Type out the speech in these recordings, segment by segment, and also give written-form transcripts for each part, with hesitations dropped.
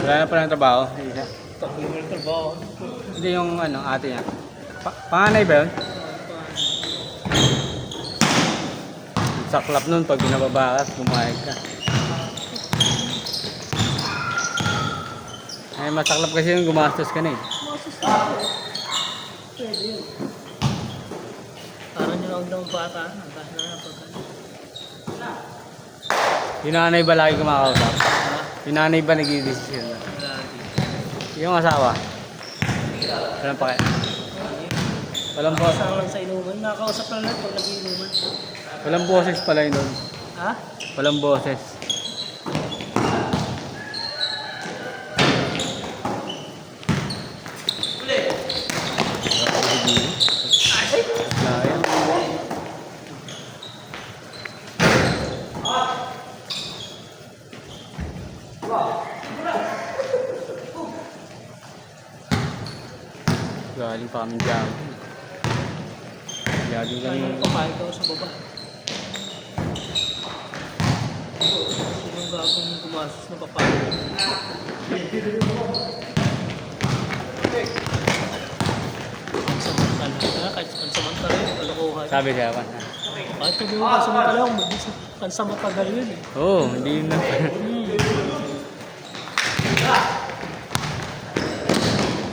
Wala na palang trabaho. Tabi mo ng trabaho. Hindi yung ano, ate niya. Panganay ba yun? Saklap nun pag binababakas, pumayag ka. Ay, masaklap kasi yung gumastos ka na eh. Pwede yun. Parang yung daw bata. Ang taas na nga pagka. Yung nanay ba lagi kumakausap? Yung nanay ba nag-i-decision? Yung asawa? Walang pa kaya? Walang boses. Kasama lang sa inuman. Nakakausap lang lang pag nag-iinuman. Walang boses pala yun doon. Ha? Walang boses. Galing pa kami dyan. Galing kami. Papayag ako sa baba. Sinong gagawin yung gumasos na papayag? Pansamantala. Kahit pansamantala yun, kalokohan. Sabi siya pa. Kahit hindi mo pansamantala, pansamantala yun eh. Oo, hindi yun na.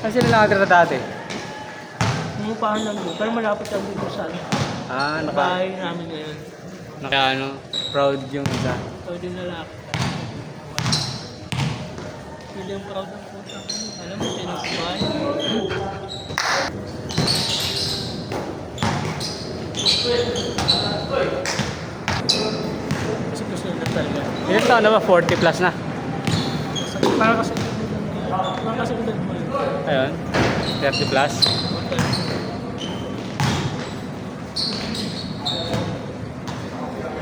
Kasi nilakadra dati. Umupahan lang doon, pero malapit lang dito sa bahay namin ngayon. Naka ano, proud yung isa. Ito din lalaki. Hindi yung proud ng puta. Alam mo, tinagpahay. Kasi gusto na talaga. Ilan taon na ba? 40 plus na. Parang kasi ulan mo yun. Ayun, 30 plus.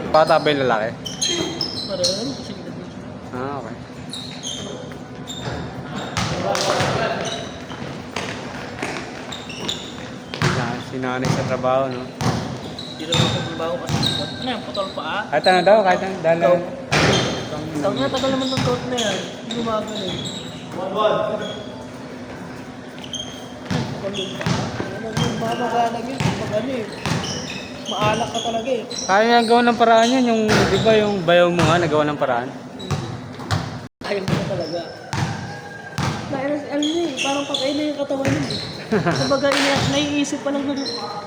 Bata ba yung lalaki? Parang kasi ulan mo. Ah, okay. Sinanay sa trabaho, no? Hindi naman ako trabaho kasi ano yan, putol pa ah. Kahit ano daw, kahit ano, dahil lang. Tawag nga, tagal naman ng coat na yan. Hindi gumagaling. Mamagalag yun. Pag ano eh. Maalak ka talaga eh. Kaya nga gawa ng paraan yan, yung, di ba yung bayaw mo nga, nagawa ng paraan? Ayaw mo na talaga. Ano eh, parang patay na yung katawan yun eh. Kumbaga, naiisip pa lang na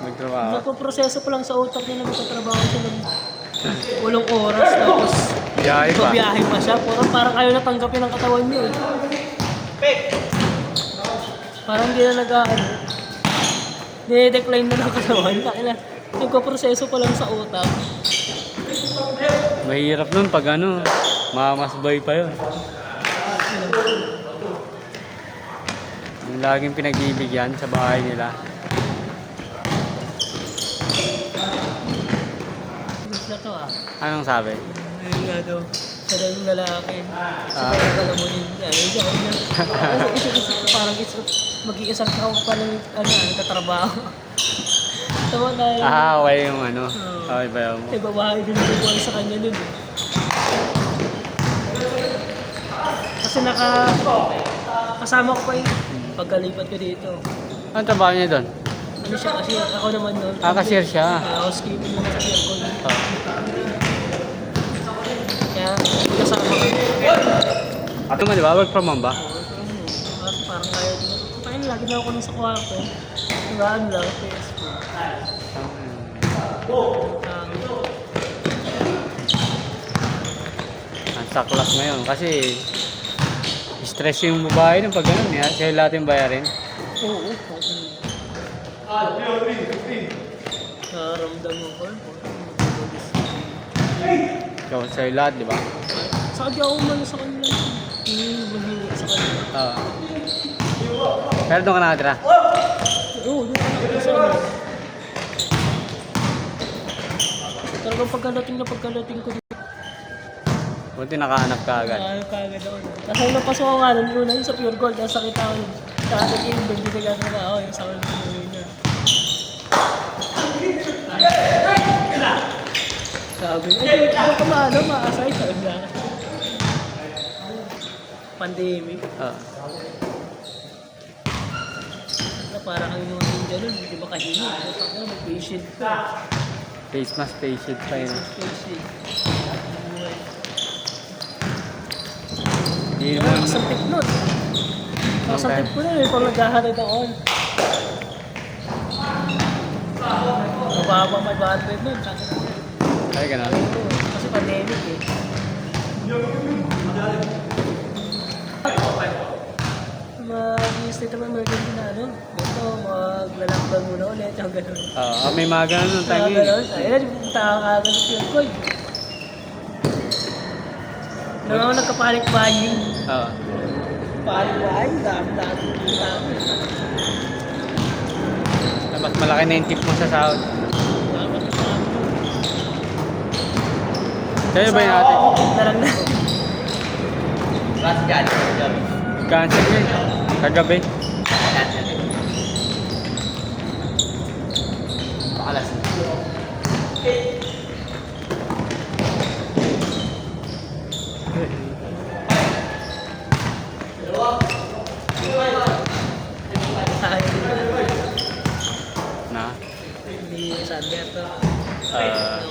Nagtrabaho. nagpo-proseso pa lang sa utak niya na magtatrabaho siya ng 8 oras. Tapos, Biyahe pa. biyahe pa siya. Parang ayaw na tanggapin ang katawan niya eh. Parang hindi na decline na ng katawan. Nagpo-proseso pa lang sa utak. Mahirap nun pag ano, mamasbay pa yun. Yung laging pinagbibigyan sa bahay nila. Na to ah. Anong sabi? Ayun nga daw. Sa dalang lalaki. Sa alam mo yun. Ayun siya. Parang mag-iisang tao pa ng nagtatrabaho. Tawa tayo. Okay yung ano. Okay bayaw mo. Babae din nabubuhay sa kanya nun. Kasi kasama ko pa yung pagkalipat ko dito. Anong trabaho niya doon? Ano siya kasi ako naman nun. Cashier siya. Housekeeping naman sa aircon. Oh. Kaya kasama ko. Ito nga diba? Work from home ba? Parang kaya din. Parang lagi na ako nung sa kwarto. Diba ano lang, Facebook. Ang saklap ngayon kasi stress yung babae ng pag ganun niya. Siya lahat yung bayarin. Oo. Nararamdam mo ko. Ikaw sa'yo lahat, di ba? Saka di ako umano sa kanila. Maghingi sa kanila. Pero doon ka nakatira? Oo, doon ako sa kanila. Talagang pagkalating ko dito. Buti nakahanap ka agad. Ayaw ka agad ako. Kasi nung napasok ko nga, naluna yun sa Pure Gold. Tapos nakita ko yun. Sa yung bindi na gano'n na ako. Yung sa kanila niya. Sabi, ay, ito ka maasay. Sabi na. pandemic. Oo. Na parang ang yung ganun, hindi makahingi. Ano, mag-patient ka. Face mask, face shield pa yun. Patient. Hindi Ano, naman. nakasantip nun. Nakasantip ko na pag naghahatid ako. Mababa may bandwidth nun. Ay, ganun. Kasi pandemic eh. Mag-i-state of emergency na ano. Dito, maglalakbang muna ulit. Yung ganun. Oo, may mga ganun ng Mga tangi. ganun. Ayun, punta ka agad sa field ko. Nung ako nagka-panic buying. Oo. Panic buying, dami. Mas malaki na yung tip mo sa sahod. Sa'yo ba yung ate? Tarang na. Cancel yun. Kagabi. Pakalas. Na? Hindi sa Alberto. Ah.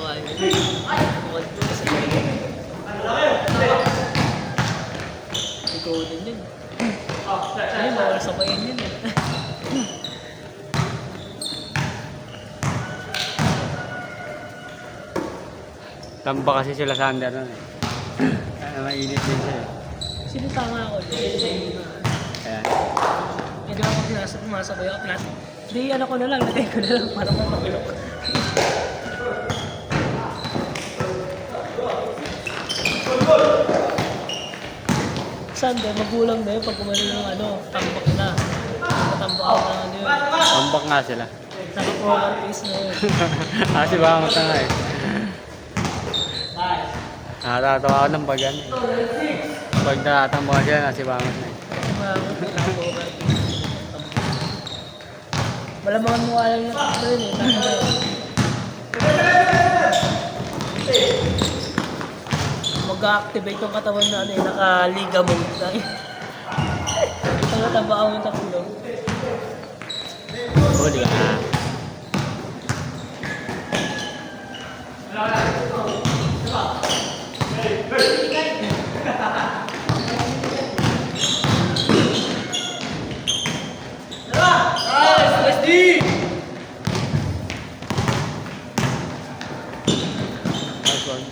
Bukod ko kasi. Ikaw din. Ay, bawal sabayin yun eh. Tamba kasi sila sa under nun eh. Mainit din siya eh. Sino tama ako din? Ayan. Hindi ako pumasabay ako. Hindi, ano ko na lang, lagay ko na lang para mamakilok. Sunday, magulang na yun pag kumano yung ano, tambak na. Tambak ako ng ano yun. Tambak nga sila. Naka-program face na yun. Kasi baka matanga eh. Nakatatawa ako ng pag ano eh. Pag nakatamba ka sila, nasibangot na eh. Malamangan mo alam yung takbo yun eh. Mag-activate yung katawan na ano eh, naka-liga mode na eh. Ang nataba ako yung takbo. Huli ka na. Nice one.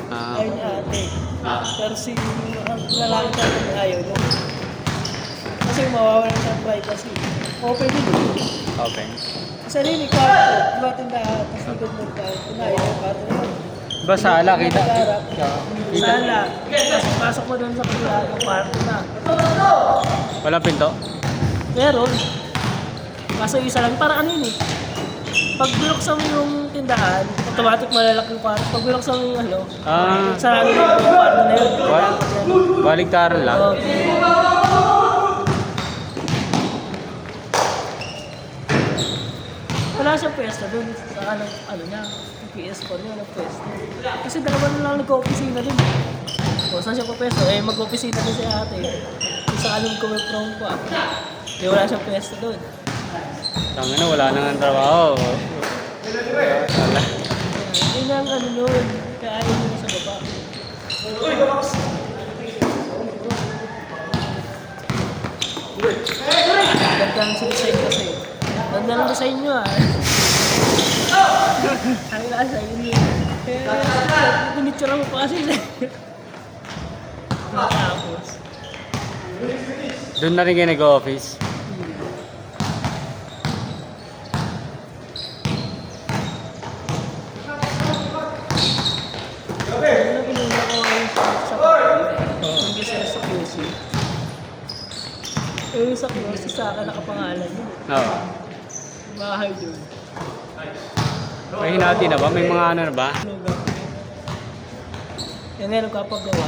Ah, Ayun niya ate. Pero si ang lalaki natin ayaw no. Kasi mawawalan siya ng privacy. Open din eh. open. Kasi rin yung kwarto, diba tindahan, tapos likod mo ka, kunayan yung kwarto na yun. Diba sala, kita? Nag-aarap. Kita? Sala. Tapos pasok mo doon sa kabila ng kwarto na. Walang pinto? Meron. Kaso isa lang, parang ano yun eh. Pag binuksan mo yung tindahan, automatic malalaki yung kwarto. Pag binuksan mo yung ano, Ah, sarado na yung kwarto na yun. baligtaran lang. Wala siyang pwesto doon. Saka ano niya, yung PS4 niya, nag-pwesto. Kasi dalawa na lang nag-opisina doon. O, saan siya pa pwesto? Eh, mag-opisina din si ate. Yung sa alam ko may prom ko. Eh, wala siyang pwesto doon. Tangin na, wala nang trabaho. Wala. Yun ang ano nun. Kaya ayaw nyo sa baba. Ganda ang sinesign kasi. Ganda ng design nyo ah. Ang lasa yun yun. Pinitsura mo pa kasi. Tapos. Doon na rin kayo nag-office. Ano na pinuna ko ngayon sa yung business sa QC. Yung sa QC sa akin nakapangalan yun. Oo. Bahay doon. May hinati na ba? May mga ano na ba? Lugar. Yan nga nagpapagawa.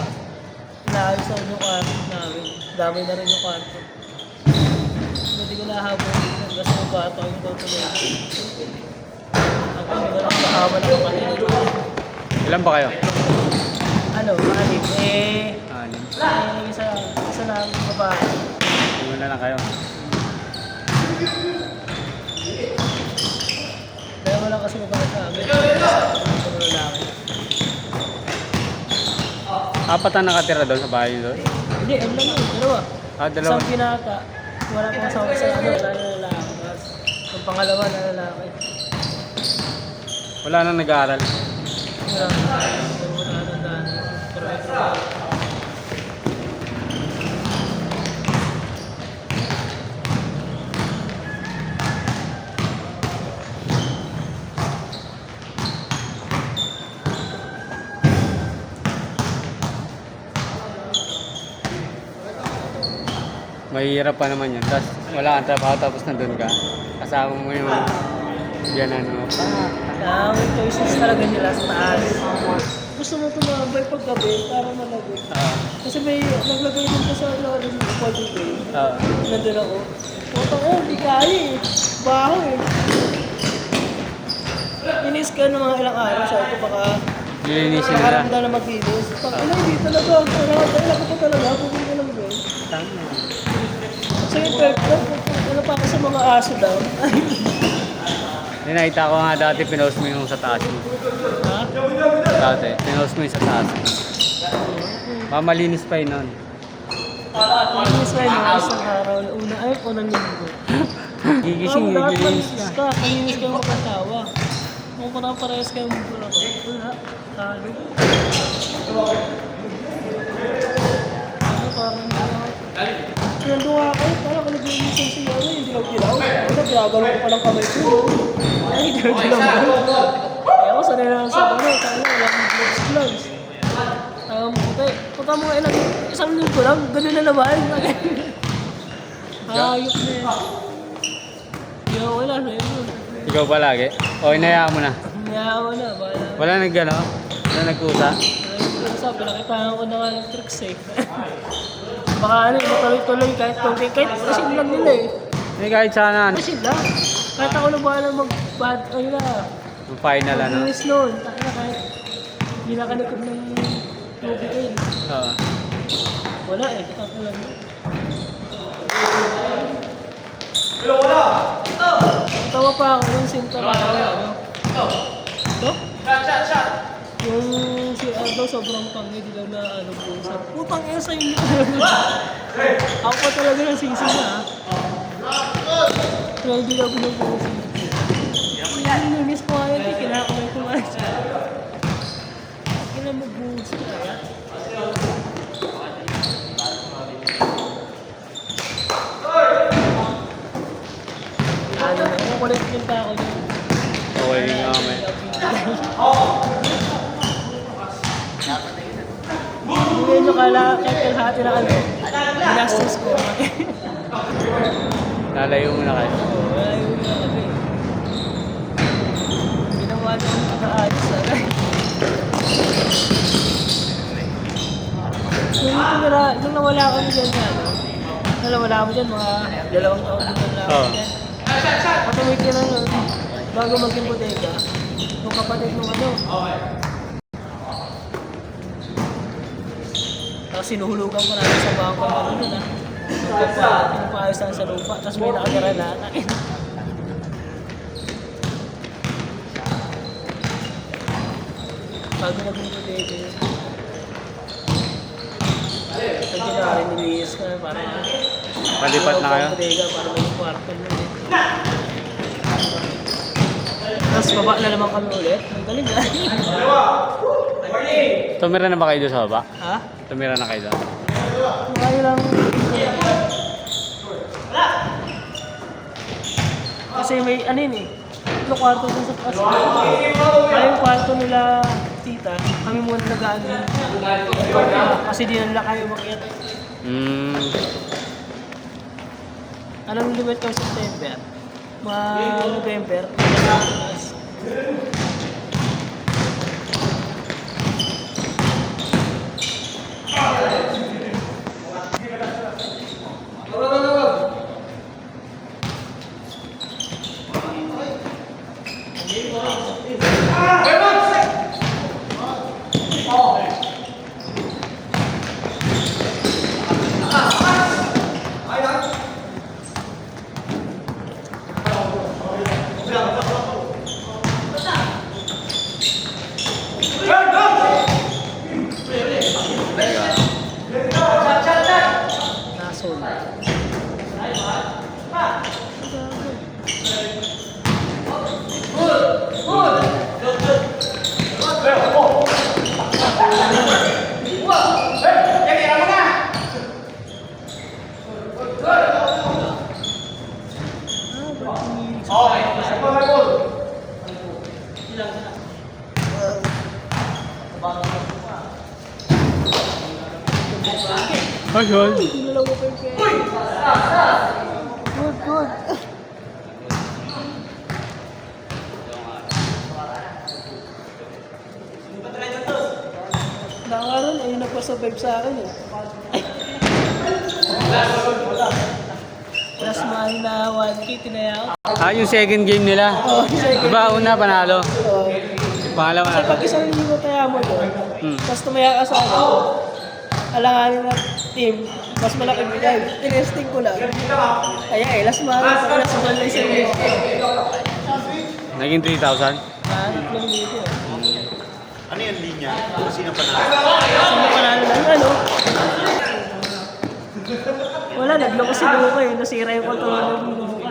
Inaayos na yung kwarto namin. Dami na rin yung kwarto. Hindi ko nahabol. Kasi yung kwarto yung tutuloy. Ang walang kahawa ng kapatid. Ilan ba kayo? Ano, anim. Anim. Isa lang babae. Iwan na lang kayo. Kaya wala kasi babae sa amin. Isa lalaki. Apat na nakatira doon sa bahay doon? Hindi, ano lang yun, dalawa. Dalawa. Isang pinata, wala pang asawa sa ano, wala na lalaki. Tapos, ang pangalawa na lalaki. Wala nang nag-aaral. Wala na. Pero wala na daan. Pero may trabaho. Mahirap pa naman yan. Tapos wala kang trabaho tapos nandun ka. Kasama mo yung biyanan mo. May choices talaga nila sa taas. Gusto mo tumabay paggabi para malagot. Kasi may naglagay din ko sa laro ng Pwede Bay. Nandun ako. Puta ko, di kaya eh. Baho eh. Inis ka ng mga ilang araw. Sabi ko baka Lilinisin nila. nakaramda na maglinis. Pag hindi talaga. Kailangan ko talaga. Pupunta ka lang doon. Tama. So yung third club, ano pa ako sa mga aso daw. Hindi, nakita ko nga dati pinost mo yung sa taas mo. Ha? Dati, pinost mo yung sa taas mo. Mamalinis pa yun nun. Malinis na yun, isang araw. Unang linggo. Gigising, naglilinis ka. Kalinis kayo magkatawa. Kung parang parehas kayo magbulang ko. Wala. Talo. Ano parang nandun nga kayo, parang kung nag-iisang siya, hindi lang dilaw. Ano, ginagalo ko palang kamay ko. Ay, hindi lang dilaw. Kaya ako, sanay lang sa ano, kaya wala akong gloves. Punta mo nga ilang, isang linggo lang, gano'n na naman. Ayok na yan. Yo, wala na yun. Ikaw ba lagi? O, inayaan mo na. Nayawa na, bala. Wala nag-ano? Wala nagkusa? Sabi, nakitahan ko na nga ng tricks eh. Baka ano, matuloy-tuloy kahit konti. Kahit machine lang nila eh. Hindi kahit sana ano. Machine lang. Kahit ako na bahala mag-bad, ay na. Yung final ano. Mag-inis noon. Taka kahit hindi nakalikod ng tubig eh. Oo. Wala eh. Taka lang. Tawa pa ako yung sinta pa ako. Ano? Ito? Yung si Aldo sobrang pangit, di daw na ano po. Putang ina sa inyo. Ako pa talaga ng sisi na. Pero hindi ako ng po sisi. Nilinis ko nga yun eh, kinakamay ko nga siya. Kinamagbuhos ko kaya. Ano na, yung kulit yung tao niya. Okay nga may. Hindi nyo kala, kahit kalahati na ano, binastos ko. Lalayo mo na kayo. Oo, wala yung na kami. Ginawa niyo ang nakaayos na. Nung nawala kami dyan sa ano, nawala kami dyan, mga 2 taon din lang Oo. dyan. Patumiti na nun, bago maging bodega, yung kapatid nung ano. Tapos sinuhulugan ko namin sa bangko ng ano nun ah. Pinapayos na sa lupa, tapos may nakatira na akin. Bago maging bodega yun. Pag ginari, nilinis ko na parang Palipat na kayo? bodega para may kwarto na ulit. Tapos baba na naman kami ulit. Ang galing ah. Tumira na ba kayo doon sa baba? Ha? Tumira na kayo doon? Kaya lang. Kasi may ano yun eh. Ito kwarto dun sa taas. Kaya yung kwarto nila tita, kami muna nag-ano yun. Kasi di na nila kaya umakyat. Anong limit ko September? November. Ayun. Tinalaw mo pa yung kaya. Good, good. Nakaroon, ayun nagpa-survive sa akin eh. Plus money na 1K, tinaya ako. Yung second game nila. Diba una panalo? Pangalawa Kasi na. pag isang linggo kaya mo doon, tapos tumaya ka sa ano, alanganin na team, mas malaking bigay. Tinesting ko lang. Kaya last money, pag last money lang isang linggo. Naging 3,000. Itlong dito eh. Ano yung linya? Sino panalo? Sino panalo lang, ano? Wala, nagloko si Luka eh. Nasira yung control ng Luka.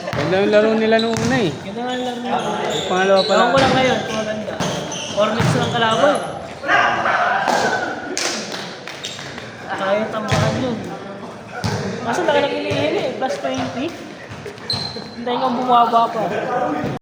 Ganda yung laro nila nung una eh. Ganda nga lang na. Yung pangalawa pala. Ewan ko lang ngayon, kung maganda. 4 minutes lang kalaban. Kaya yung tambakan yun. Kaso laki lang inihin eh, plus 20. Hintayin kang bumaba pa.